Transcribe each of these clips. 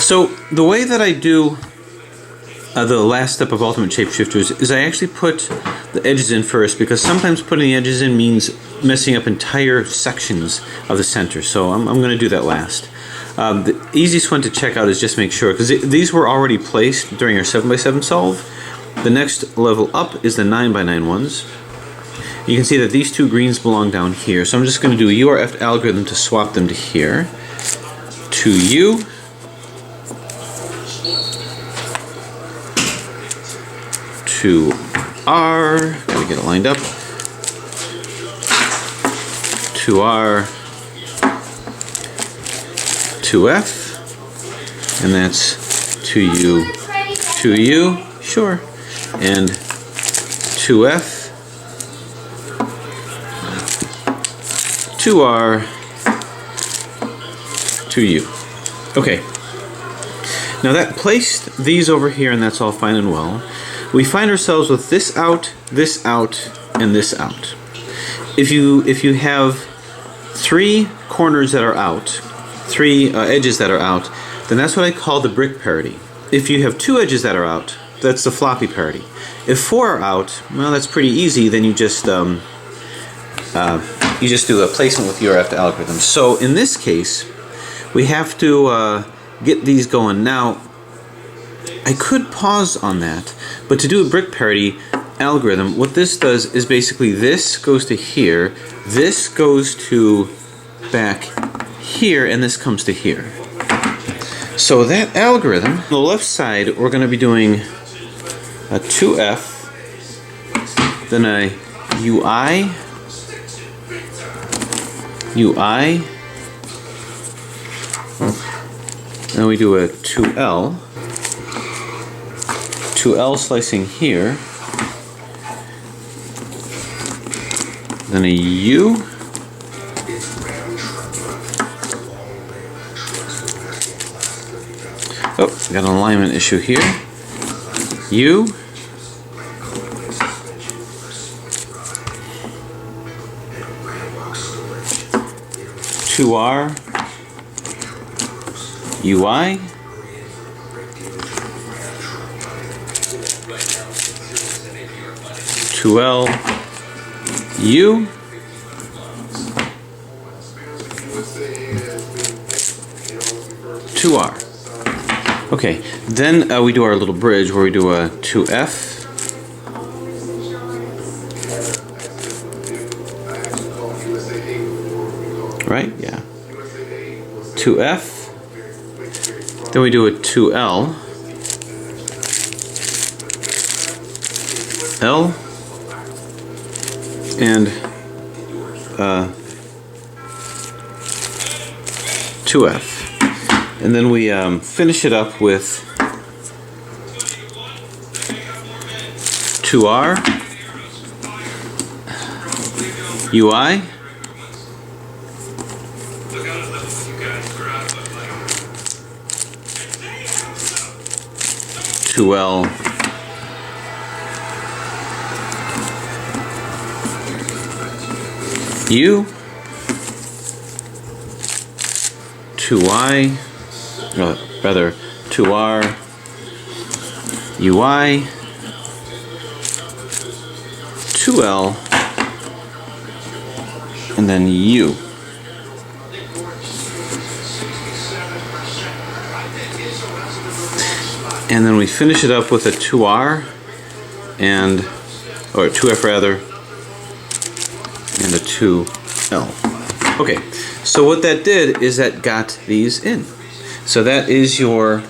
So the way that I do the last step of Ultimate Shapeshifters is I actually put the edges in first, because sometimes putting the edges in means messing up entire sections of the center. So I'm going to do that last. The easiest one to check out is just make sure, because these were already placed during our 7x7 solve. The next level up is the 9x9 ones. You can see that these two greens belong down here. So I'm just going to do a URF algorithm to swap them to here. To U. To R. Gotta get it lined up. To R. To F. And that's to U. To U. Sure. And to F. To R. To U. Okay. Now that placed these over here, and that's all fine and well. We find ourselves with this out, and this out. If you have three corners that are out, three edges that are out, then that's what I call the brick parity. If you have two edges that are out, that's the floppy parity. If four are out, well, that's pretty easy. Then you just do a placement with URF algorithm. So in this case, we have to get these going. Now, I could pause on that, but to do a brick parity algorithm, what this does is basically this goes to here, this goes to back here, and this comes to here. So that algorithm, on the left side, we're going to be doing a 2F, then a UI, then we do a 2L, 2L slicing here, then a U, oh, got an alignment issue here, U, to R, UI, to L, U, to R. Okay, then we do our little bridge where we do a 2F, right? Yeah. 2F, then we do a 2L, L, and 2F. And then we finish it up with 2R, UI, 2L, U, 2Y, or rather 2R, UI, 2L, and then U. And then we finish it up with a 2R and, or 2F rather, and a 2L. Okay, so what that did is that got these in. So that is your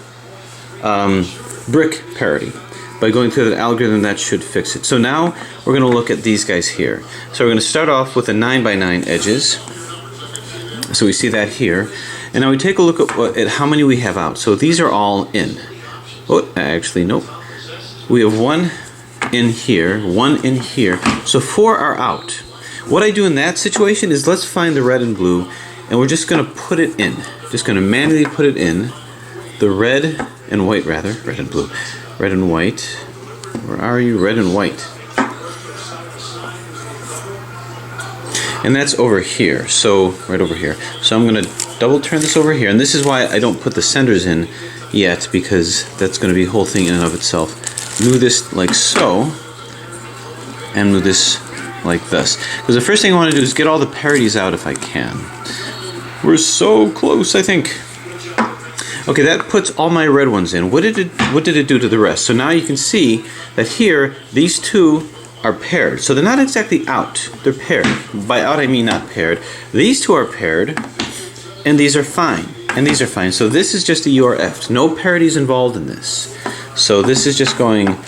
brick parity. By going through the algorithm, that should fix it. So now we're going to look at these guys here. So we're going to start off with the 9x9 edges. So we see that here. And now we take a look at how many we have out. So these are all in. Oh, actually, nope. We have one in here, one in here. So 4 are out. What I do in that situation is let's find the red and blue, and we're just going to put it in. Just going to manually put it in. The red and white, rather. Red and blue. Red and white. Where are you? Red and white. And that's over here. So, right over here. So I'm going to double turn this over here. And this is why I don't put the centers in, yet because that's going to be a whole thing in and of itself. Move this like so, and move this like this. Because the first thing I want to do is get all the parities out if I can. We're so close, I think. Okay, that puts all my red ones in. What did it do to the rest? So now you can see that here, these two are paired. So they're not exactly out, they're paired. By out I mean not paired. These two are paired, and these are fine. And these are fine. So this is just a U or F. No parities involved in this. So this is just going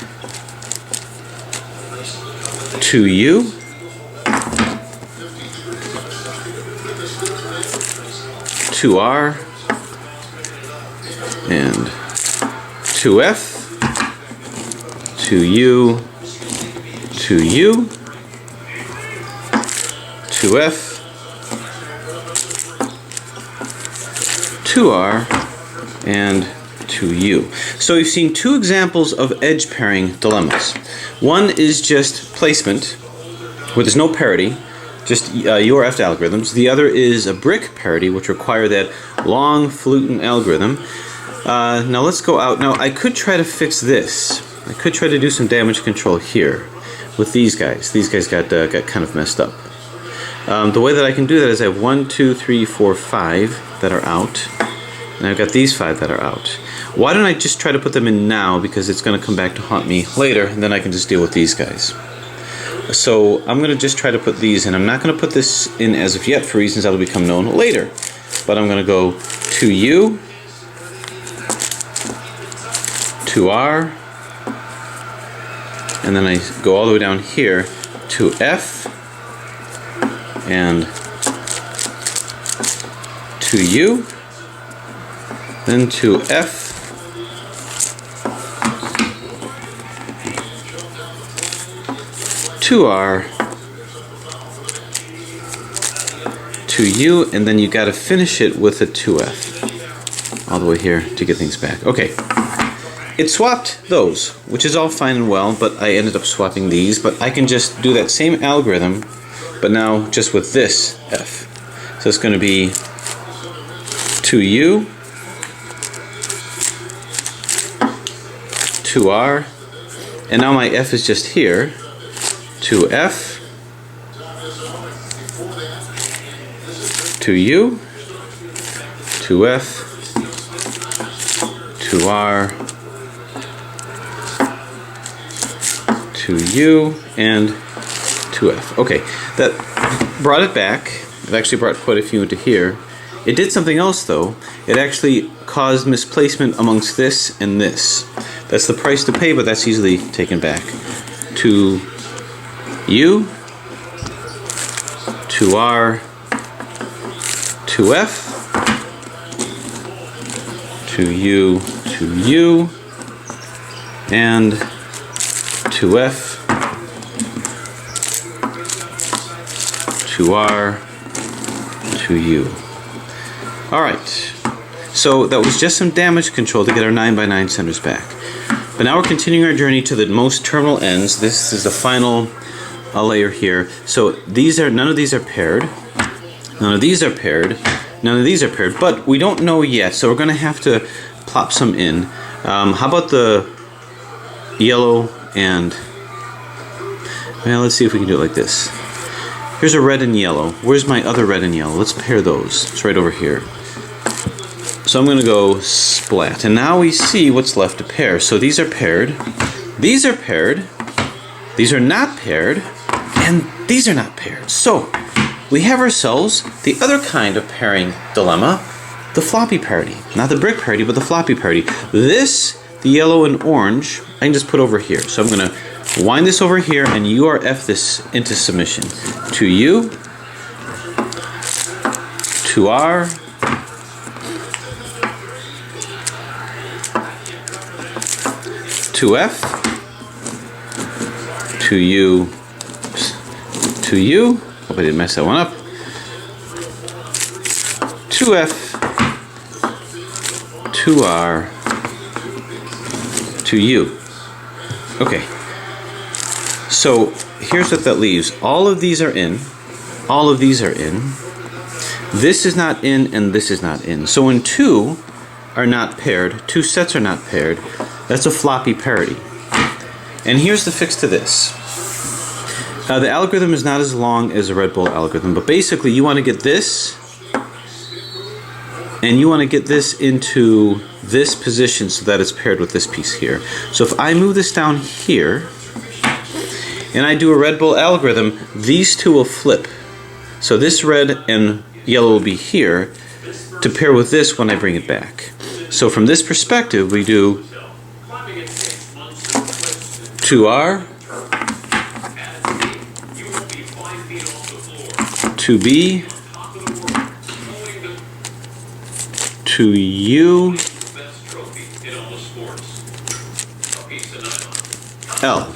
to U, to R, and to F, to U, to U, to F, to R, and to U. So we've seen two examples of edge pairing dilemmas. One is just placement, where there's no parity, just U or F algorithms. The other is a brick parity, which require that long falutin algorithm. Now let's go out. Now I could try to fix this. I could try to do some damage control here with these guys. These guys got kind of messed up. The way that I can do that is I have 1, 2, 3, 4, 5 that are out, and I've got these 5 that are out. Why don't I just try to put them in now, because it's going to come back to haunt me later, and then I can just deal with these guys. So I'm going to just try to put these in. I'm not going to put this in as of yet for reasons that will become known later. But I'm going to go to U, to R, and then I go all the way down here to F, and to U, then to F, to R, to U, and then you got to finish it with a 2F all the way here to get things back. Okay, it swapped those, which is all fine and well, but I ended up swapping these. But I can just do that same algorithm, but now just with this F. So it's going to be 2U, 2R, and now my F is just here, 2F, 2U, 2F, 2R, 2U, and 2F. Okay, that brought it back. It actually brought quite a few into here. It did something else though. It actually caused misplacement amongst this and this. That's the price to pay, but that's easily taken back. To U, to R, to F, to U, and to F, to R, to U. Alright, so that was just some damage control to get our 9x9 centers back. But now we're continuing our journey to the most terminal ends. This is the final layer here. So these are, none of these are paired. None of these are paired. None of these are paired. But we don't know yet, so we're going to have to plop some in. How about the yellow and... Well, let's see if we can do it like this. Here's a red and yellow. Where's my other red and yellow? Let's pair those. It's right over here. So I'm going to go splat. And now we see what's left to pair. So these are paired. These are paired. These are not paired. And these are not paired. So we have ourselves the other kind of pairing dilemma, the floppy parity. Not the brick parity, but the floppy parity. This, the yellow and orange, I can just put over here. So I'm going to wind this over here and U or F this into submission. To U, to R, to F, to U, to U, hope I didn't mess that one up, to F, to R, to U. Okay, so here's what that leaves. All of these are in, all of these are in, this is not in, and this is not in. So in 2, are not paired, 2 sets are not paired, that's a floppy parity. And here's the fix to this. The algorithm is not as long as a Red Bull algorithm, but basically you want to get this, and you want to get this into this position so that it's paired with this piece here. So if I move this down here, and I do a Red Bull algorithm, these two will flip. So this red and yellow will be here to pair with this when I bring it back. So from this perspective, we do 2R, 2B, 2U, L.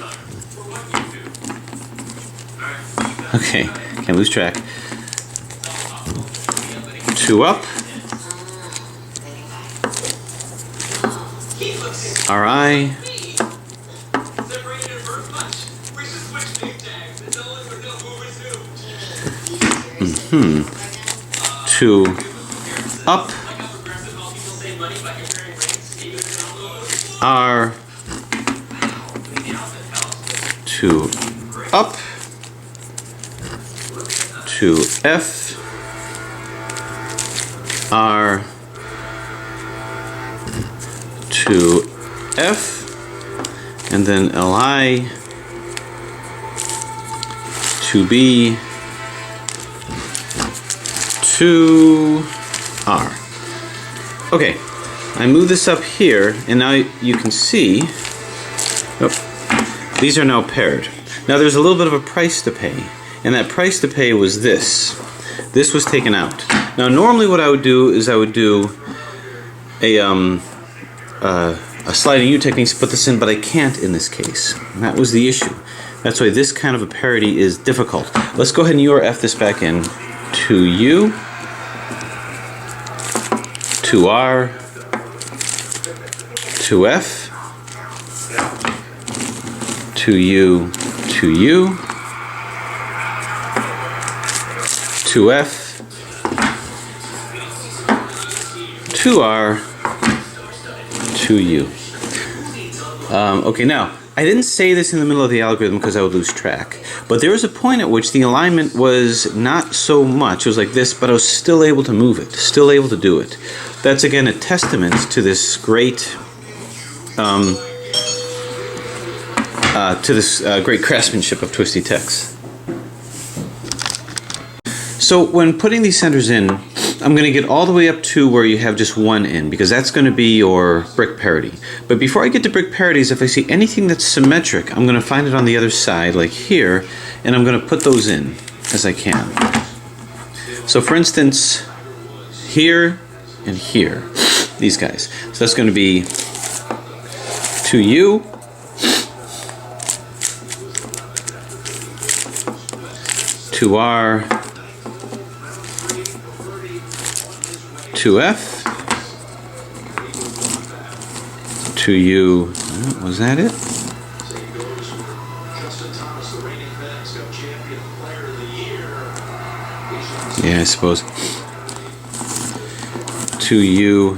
Okay, can't lose track. 2 up, RI, Two up, R, 2 up, 2 F, R, 2 F, and then LI, 2B, 2R. Okay, I move this up here, and now you can see, these are now paired. Now there's a little bit of a price to pay, and that price to pay was this. This was taken out. Now normally what I would do is I would do a sliding U technique to put this in, but I can't in this case. And that was the issue. That's why this kind of a parity is difficult. Let's go ahead and URF this back in. 2U, 2R, 2F, 2U, 2U, 2F, 2R, 2U. Okay, now, I didn't say this in the middle of the algorithm because I would lose track, but there was a point at which the alignment was not so much, it was like this, but I was still able to move it, still able to do it. That's again a testament to this great great craftsmanship of Twisty Techs. So when putting these centers in, I'm going to get all the way up to where you have just one in, because that's going to be your brick parity. But before I get to brick parities, if I see anything that's symmetric, I'm going to find it on the other side, like here, and I'm going to put those in as I can. So for instance, here and here, these guys. So that's going to be 2U, 2R, 2F, 2U, was that it? Yeah, I suppose. 2U,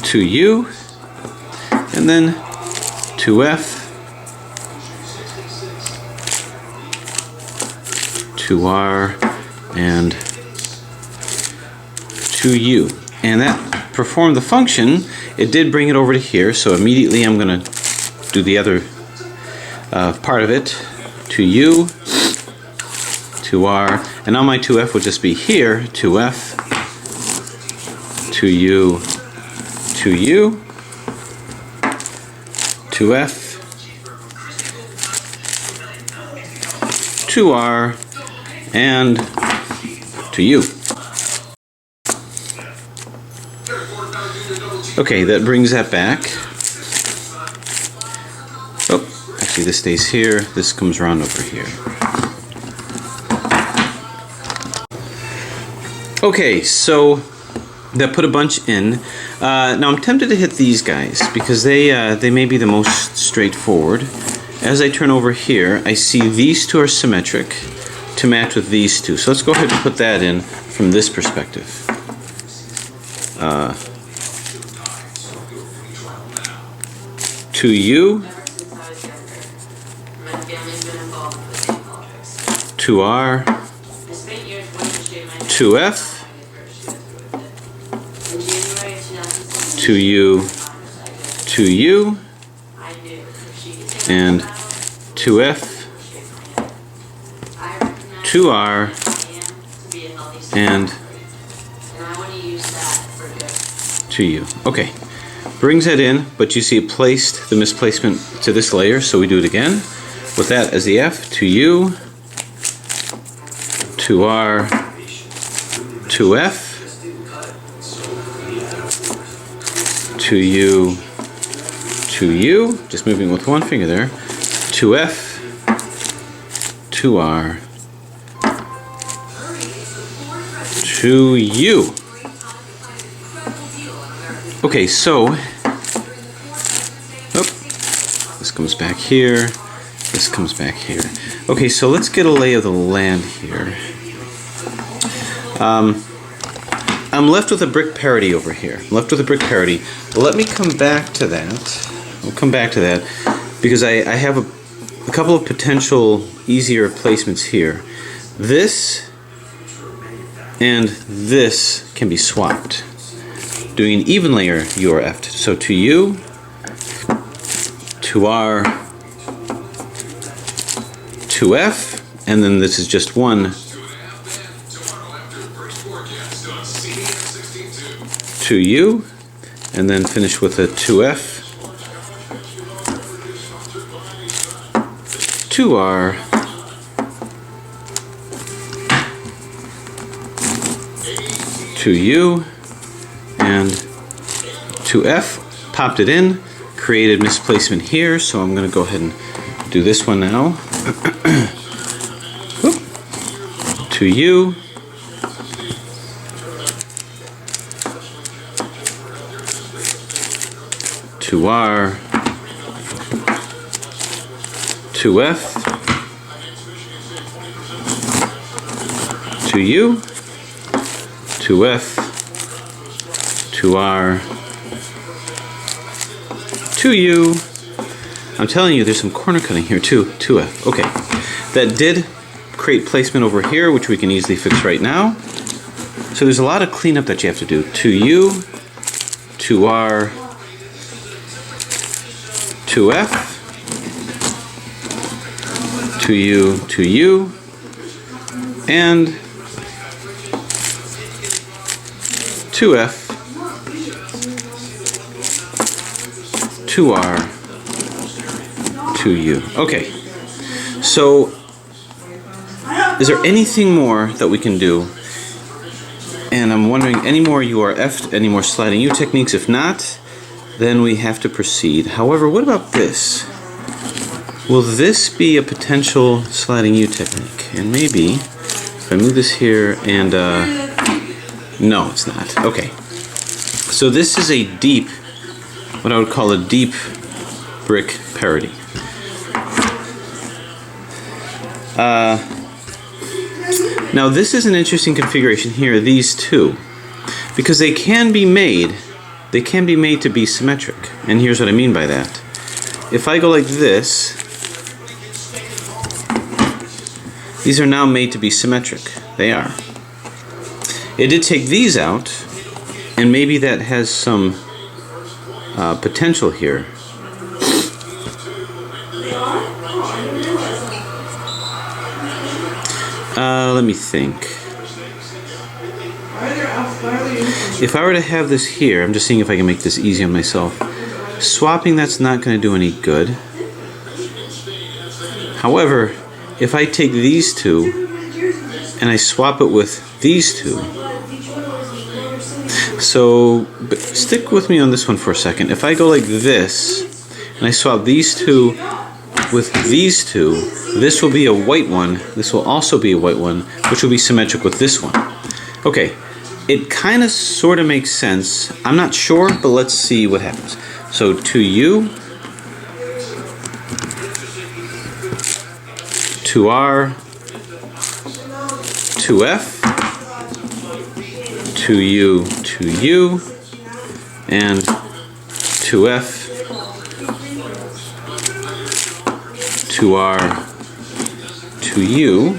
2U, and then 2F, 2R, and 2U. And that performed the function. It did bring it over to here, so immediately I'm going to do the other part of it. 2U, 2R, and now my 2F would just be here, 2F, 2U, 2U, 2F, 2R, and 2U. Okay, that brings that back. Oh, actually this stays here, this comes around over here. Okay, so that put a bunch in. Now I'm tempted to hit these guys because they may be the most straightforward. As I turn over here, I see these two are symmetric to match with these two. So let's go ahead and put that in from this perspective. 2U, 2R, 2F, 2U, 2U, and 2F, 2R, and 2U. Okay, brings that in, but you see it placed the misplacement to this layer, so we do it again. With that as the F, 2U, 2R, 2F, 2U, 2U, just moving with one finger there, 2F, 2R, 2U. Okay, so, this comes back here, this comes back here. Okay, so let's get a lay of the land here. I'm left with a brick parity over here. I'm left with a brick parity. Let me come back to that. I'll come back to that because I have a couple of potential easier placements here. This and this can be swapped. Doing an even layer URF. So 2U, 2R, 2F, and then this is just one 2U, and then finish with a 2F, 2R, 2U, and 2F. Popped it in, created misplacement here, so I'm going to go ahead and do this one now. 2U, 2R, 2F, 2U, 2F, 2R, 2U. I'm telling you, there's some corner cutting here too. 2F. Okay, that did create placement over here, which we can easily fix right now. So there's a lot of cleanup that you have to do. 2U, 2R, 2F, 2U, 2U, and 2F, 2R, 2U. Okay, so is there anything more that we can do? And I'm wondering, any more URF, any more sliding U techniques? If not, then we have to proceed. However, what about this? Will this be a potential sliding U technique? And maybe, if I move this here and, no, it's not. Okay. So this is a deep, what I would call a deep brick parity. Now this is an interesting configuration here, these two, because they can be made to be symmetric. And here's what I mean by that. If I go like this, these are now made to be symmetric. They are. It did take these out, and maybe that has some potential here. Let me think. If I were to have this here, I'm just seeing if I can make this easy on myself. Swapping, that's not going to do any good. However, if I take these two and I swap it with these two, so stick with me on this one for a second. If I go like this and I swap these two with these two, this will be a white one, this will also be a white one, which will be symmetric with this one. Okay, it kind of sort of makes sense. I'm not sure, but let's see what happens. So 2U, 2R, 2F, 2U, 2U, and 2F, 2R, 2U.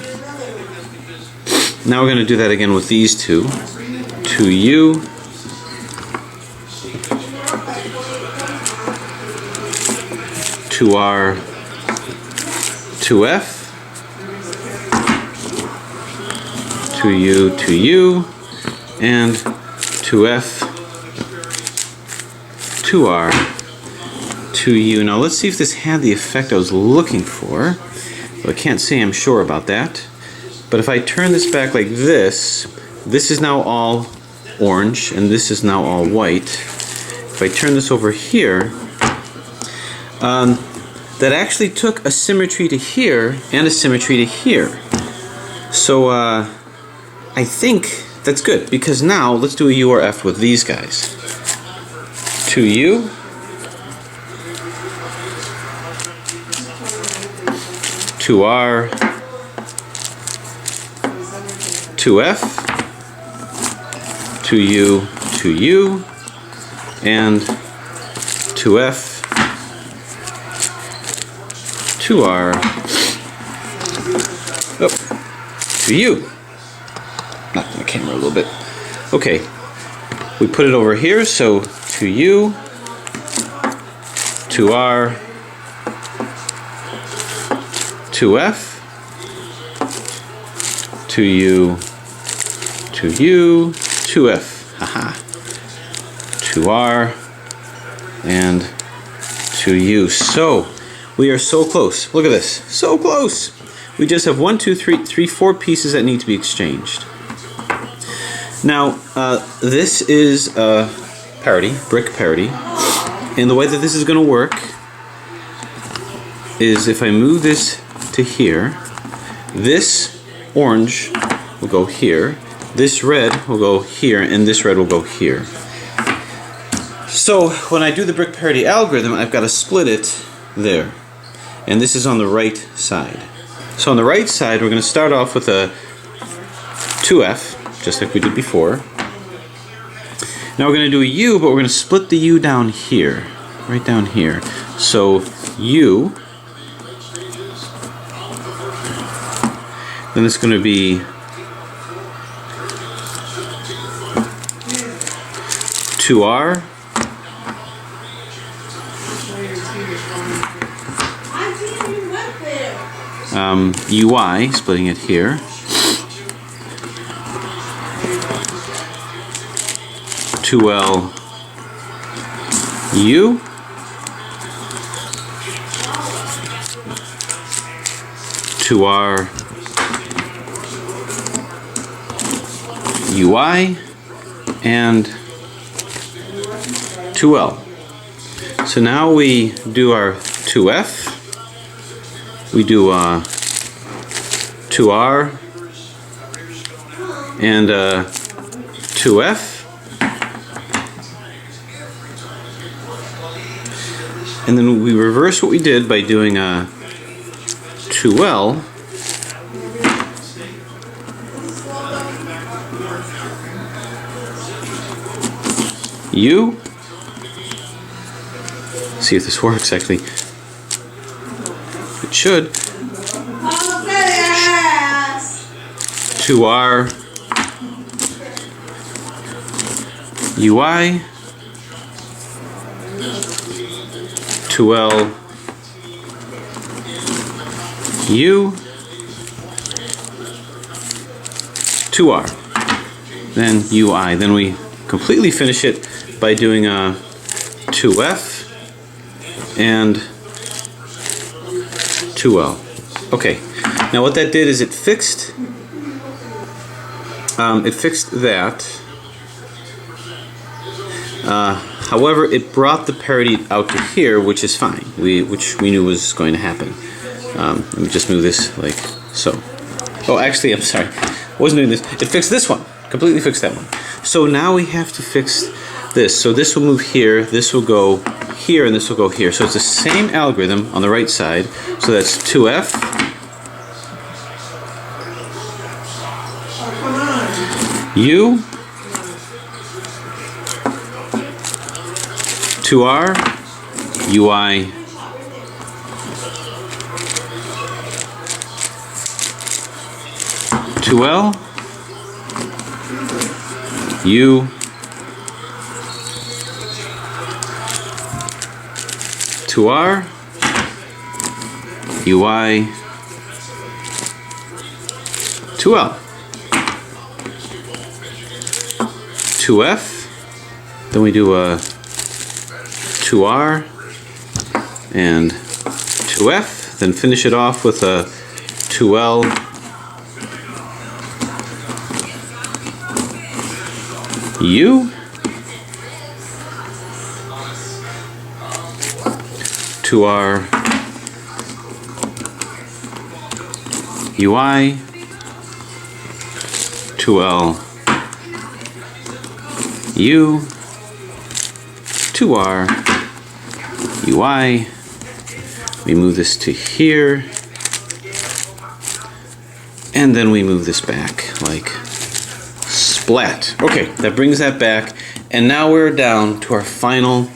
Now we're going to do that again with these two. 2U, 2R, 2F, 2U, 2U, and 2F, 2R, 2U. Now let's see if this had the effect I was looking for. Well, I can't say I'm sure about that. But if I turn this back like this is now all orange, and this is now all white. If I turn this over here, that actually took a symmetry to here and a symmetry to here. So I think that's good, because now let's do a U or F with these guys. 2U, 2R, 2F, 2U, 2U, and 2F, 2R, oh, 2U. Knocked the camera a little bit. Okay, we put it over here, so 2U, 2R, 2F, 2U, 2U, 2F, haha, 2R, and 2U. So, we are so close. Look at this, so close. We just have 1, 2, 3, 4 pieces that need to be exchanged. Now, this is a parity, brick parity, and the way that this is going to work is if I move this to here, this orange will go here, this red will go here, and this red will go here. So when I do the brick parity algorithm, I've got to split it there. And this is on the right side. So on the right side, we're going to start off with a 2F, just like we did before. Now we're going to do a U, but we're going to split the U down here, right down here. So U, then it's going to be 2R, UI, splitting it here, 2L, U, 2R, UI, and 2L. So now we do our 2F, we do 2R, and 2F, and then we reverse what we did by doing a 2L, U, see if this works actually. It should. 2R, UI, 2L, U, 2R, then UI. Then we completely finish it by doing a 2F and 2L. Okay, now what that did is it fixed that. However, it brought the parity out to here, which is fine, which we knew was going to happen. Let me just move this like so. Oh, actually, I'm sorry. I wasn't doing this. It fixed this one. Completely fixed that one. So now we have to fix this. So this will move here, this will go here, and this will go here. So it's the same algorithm on the right side. So that's 2F, U, 2R, UI, 2L, U, 2R, UI, 2L, 2F, then we do a 2R and 2F, then finish it off with a 2L, U, 2R, UI, 2L, U, 2R, UI. We move this to here, and then we move this back like splat. Okay, that brings that back, and now we're down to our final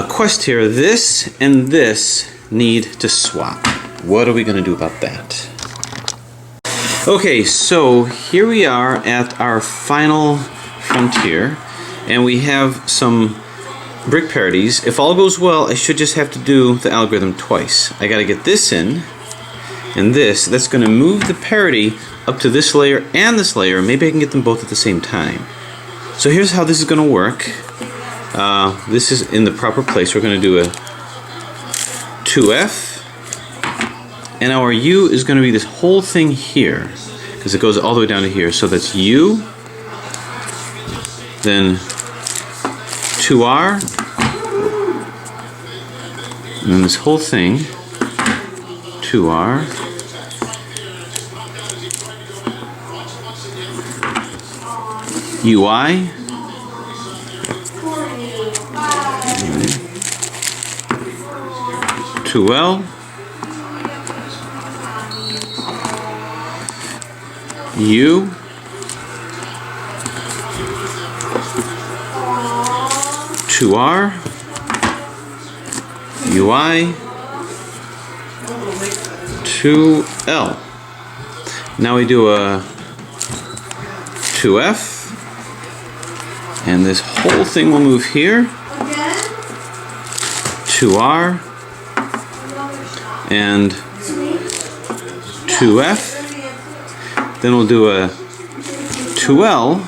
quest here. This and this need to swap. What are we going to do about that? Okay, so here we are at our final frontier, and we have some brick parities. If all goes well, I should just have to do the algorithm twice. I got to get this in and this. That's going to move the parity up to this layer and this layer. Maybe I can get them both at the same time. So here's how this is going to work. This is in the proper place. We're going to do a 2F, and our U is going to be this whole thing here, because it goes all the way down to here. So that's U, then 2R, and then this whole thing, 2R, UI, 2L, U, 2R, UI, 2L. Now we do a 2F, and this whole thing will move here, 2R, and 2F. Then we'll do a 2L,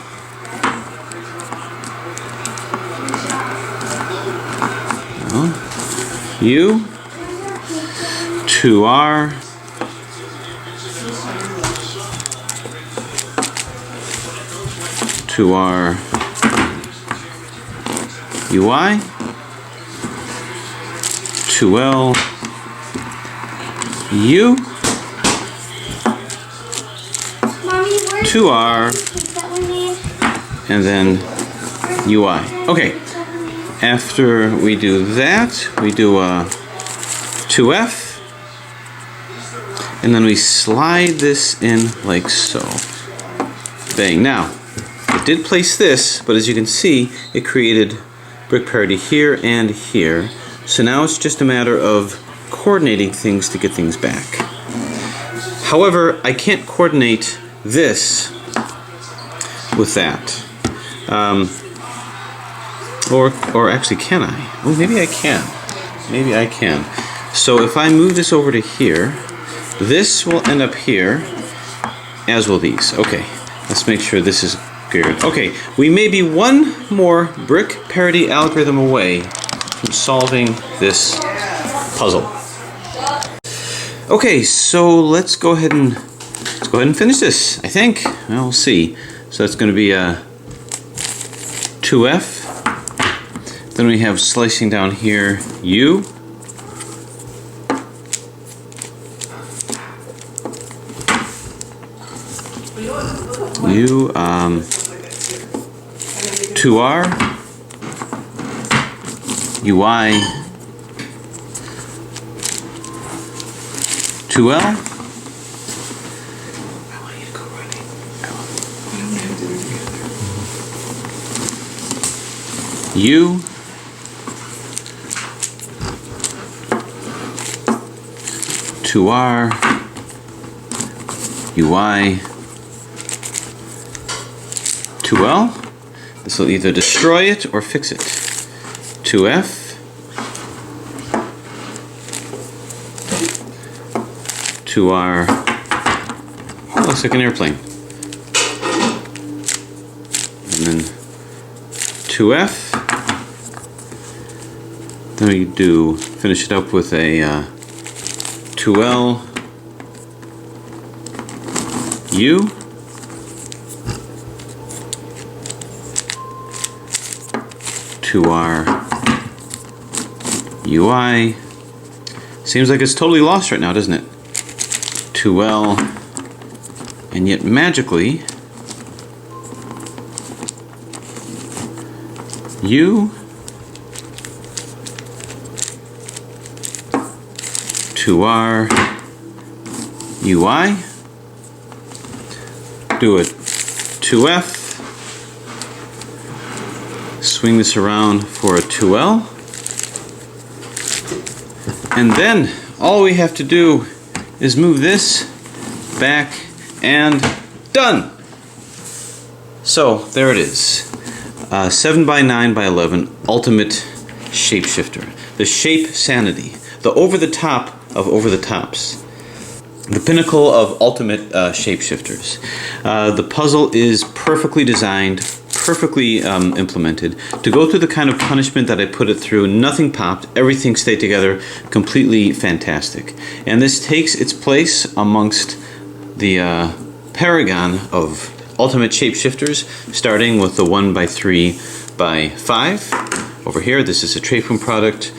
U, 2R, UI, 2L, U, 2R, and then UI. Okay, after we do that, we do a 2F, and then we slide this in like so. Bang. Now, it did place this, but as you can see, it created brick parity here and here. So now it's just a matter of coordinating things to get things back. However, I can't coordinate this with that. Or actually, can I? Oh, maybe I can. Maybe I can. So if I move this over to here, this will end up here, as will these. Okay, let's make sure this is good. Okay, we may be one more brick parity algorithm away from solving this puzzle. Okay, so let's go ahead and finish this, I think. Well, we'll see. So that's going to be a 2F. Then we have slicing down here U. U, 2R, UI, 2L. U, 2R, UI, 2L. This will either destroy it or fix it. 2F. To our, oh, looks like an airplane. And then 2F. Then we do finish it up with a 2L U. To our UI. Seems like it's totally lost right now, doesn't it? 2L, and yet magically U to our UI, do a 2F, swing this around for a 2L, and then all we have to do is move this back and done. So there it is, 7x9x11 ultimate shapeshifter, the shape sanity, the over the top of over the tops, the pinnacle of ultimate shapeshifters. The puzzle is perfectly designed, perfectly implemented to go through the kind of punishment that I put it through. Nothing popped, everything stayed together, completely fantastic. And this takes its place amongst the paragon of ultimate shapeshifters, starting with the 1x3x5 over here. This is a Trayfun product,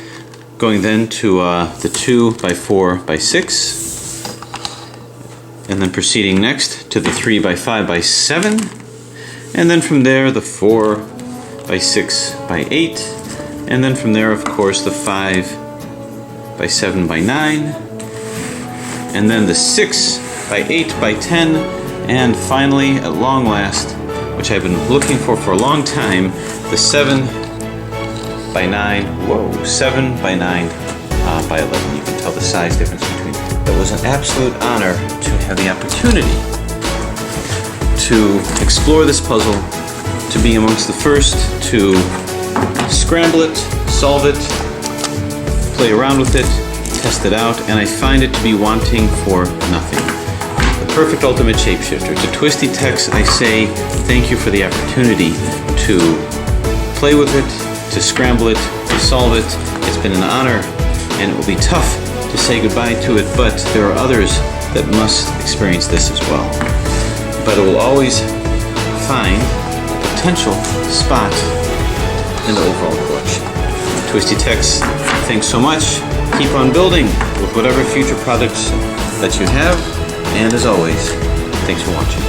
going then to the 2x4x6, and then proceeding next to the 3x5x7, and then from there the 4x6x8, and then from there, of course, the 5x7x9, and then the 6x8x10, and finally, at long last, which I've been looking for a long time, the 7x9, whoa, 7x9 by 11. You can tell the size difference between them. It was an absolute honor to have the opportunity to explore this puzzle, to be amongst the first to scramble it, solve it, play around with it, test it out, and I find it to be wanting for nothing. The perfect ultimate shapeshifter. To Twisty Tex, I say thank you for the opportunity to play with it, to scramble it, to solve it. It's been an honor, and it will be tough to say goodbye to it, but there are others that must experience this as well. But it will always find a potential spot in the overall collection. Twisty Tex, thanks so much. Keep on building with whatever future products that you have, and as always, thanks for watching.